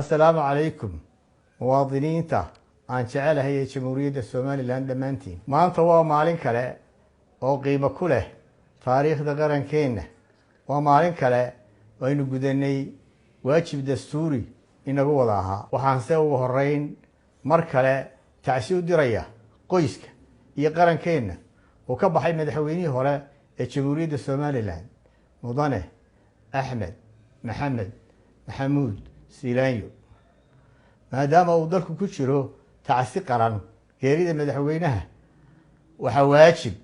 السلام عليكم مواطنين aan jecelahay jamhuuriyadda Soomaaliland dhamaantiin maanta waa maalin kale oo qiimo ku leh taariikhda qarankeena waa maalin kale oo aynu gudanay waajib dastuuri inagu wada ahaa waxaan se ugu horeyn mar kale tacsi u diraya qoyska iyo qarankeena oo ka baxay madaxweynihii hore ee jamhuuriyadda Soomaaliland mudane Axmed Maxamed Maxamuud Siilaanyo maadaama uu dalku ku jiro تعسي قرن geerida madaxweynaha waxa waajib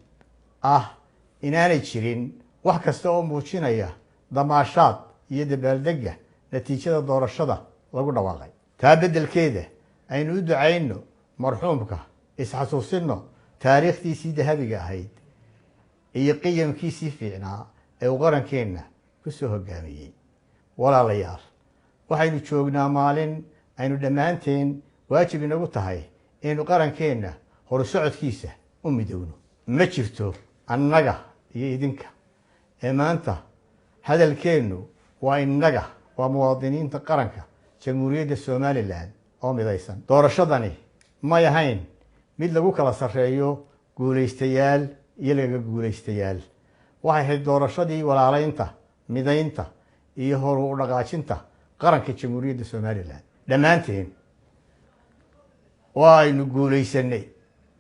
inaanay jirin wax kasta oo muujinaya damaashaad iyo dabaaldega natiijada doorashada lagu dhawaaqay taa bedelkeeda aynu u ducayno marxuumka isxasuusino taariikhdiisii dahabiga ahayd iyo qiyamkiisii fiicnaa ee uu qarankeena ku soo hogaamiyay walaalayaal waxaynu joognaa maalin aynu dhammaanteen واجب inagu tahay inuu qarankeena hor socodkiisa u midowno ma jirto annaga iyo idinka ee maanta hadalkeenu waa innaga waa muwaadiniinta qaranka jamhuuriyadda Soomaaliland oo midaysan doorashadani ma yahayn mid lagu kala sareeyo guuleystayaal iyo laga guuleystayaal waxay ahayd doorashadii walaalaynta midaynta iyo hor u dhaqaajinta qaranka jamhuuriyadda Soomaaliland dhammaanteen وأنا قوليسني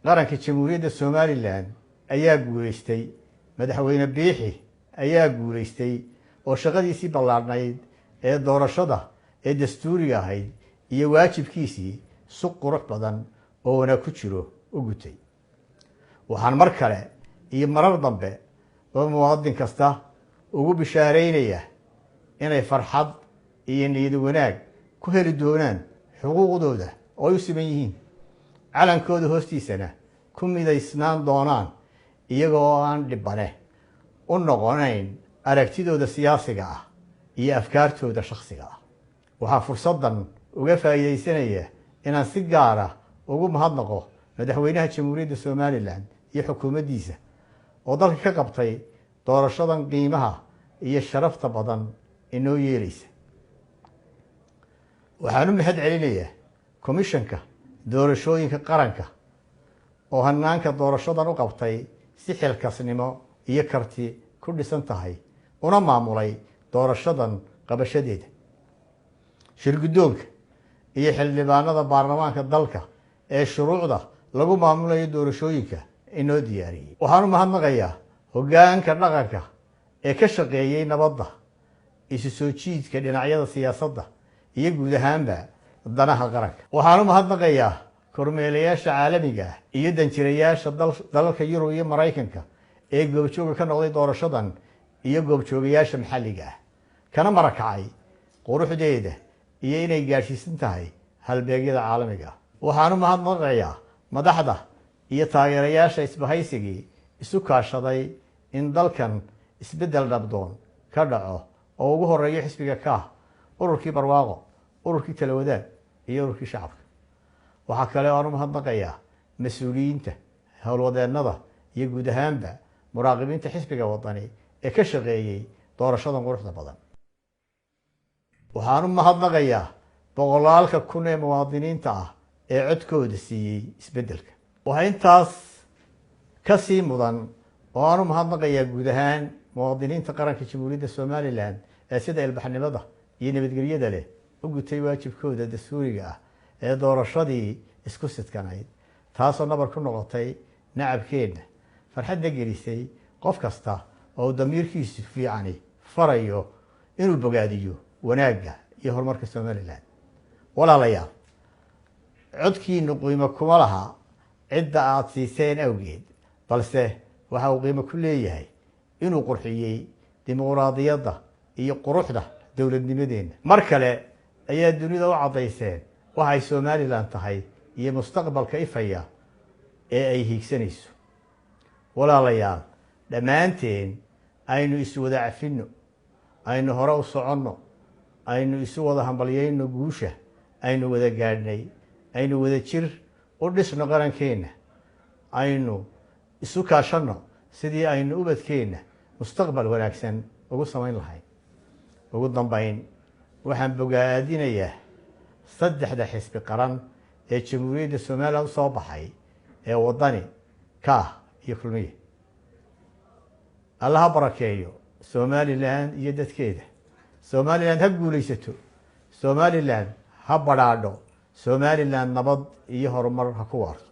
قرنك الجمهورية الصوماليلاند أيا قوليستي مدحوين بيحي أيا قوليستي وشغل يسي بلارنايد دور الشضة دستورية هاي يواجب كيسي سوق رقبضا وانا كتشرو وقتي وحان مركلة مرر ضمبه ومواطن كستا وقو بشارينيه إنه فرحض ينيدو وناك كهل الدونان حقوق دودة ويسميهين على كود هوستيسنا كم إذا إسنان دونان يجوان لبناه ونقولين أركتيدو ده سياسة هي أفكارته ده شخصية وها فرصة وقف إذا سنية إن سجارة وقوم هذنقه مدحوينها جمهورية الصوماليلاند هي حكومة ديسة وضل كقبطي دور الشضن قيمها هي الشرف طبعا إنه يريس وحنم حد علينا كوميشنكا doorashooyinka qaranka oo hanaanka doorashadan u qabtay si xilkasnimo iyo karti ku dhisan tahay una maamulay doorashadan qabashadeeda shirgudoonka iyo xildhibaanada baarlamaanka dalka ee shuruucda lagu maamulayo doorashooyinka inoo diyaariyay waxaan u mahadnaqayaa hoggaanka dhaqanka ee ka shaqeeyay nabadda isu soo jiidka dhinacyada siyaasadda iyo guud ahaanba danaha qaranka waxaan u mahadnaqayaa kormeelayaasha caalamiga iyo danjirayaasha dalalka Yurub iyo Mareykanka ee goobjooga ka noqday doorashadan iyo goobjoogayaasha maxalliga kana marakacay quruxdeeda iyo inay gaarsiisan tahay halbeegyada caalamiga waxaan u mahadnaqayaa madaxda iyo taageerayaasha isbahaysigii isu kaashaday in dalkan isbedel dhabdoon ka dhaco oo ugu horeeyo xisbiga ka ururkii barwaaqo ururkii talawadaad iyo ururkii shacabka waxa kale oo aan u mahadnaqayaa mas'uuliyiinta howlwadeennada iyo guud ahaanba muraaqibiinta xisbiga wadani ee ka shaqeeyay doorashadan quruxda badan waxaan u mahadnaqayaa boqolaalka kun ee muwaadiniinta ee codkooda siiyay isbedelka waxa intaas ka sii mudan oo aan u mahadnaqayaa guud ahaan muwaadiniinta qaranka jamhuuriyadda Soomaaliland ee sida ilbaxnimada iyo nabadgelyada leh ugutay waajibkooda dastuuriga ee doorashadii isku sidkanayd taasoo nabar ku noqotay nacabkeena farxadda gelisay qof kasta oo damiirkiisu fiicani farayo inuu bogaadiyo wanaagga iyo horumarka Soomaaliland walaalayaal codkiinu qiimo kuma laha cidda aad siiseen awgeed balse waxa uu qiimo ku leeyahay inuu qurxiyay dimuqraadiyadda iyo quruxda dawladnimadeena mar kale ayaa dunida u cadayseen waxay Soomaaliland tahay iyo mustaqbalka ifaya ee ay hiigsanayso walaalayaal dhammaanteen aynu isu wada cafino aynu hore u soconno aynu isu wada hambalyeeyno guusha aynu wada gaadhnay aynu wada jir u dhisno qarankeena aynu isu kaashanno sidii aynu ubadkeena mustaqbal wanaagsan ugu samayn lahayn ugu dambayn waxaan bogaadinayaa saddexda xisbi qaran ee jamhuuriyadda somalilan u soo baxay ee waddani kaah iyo kulmiye. allaha barakeeyo somalilan iyo dadkeeda. somalilan ha guulaysato. somalilan ha badhaadho. somalilan nabad iyo horumar ha ku waarto.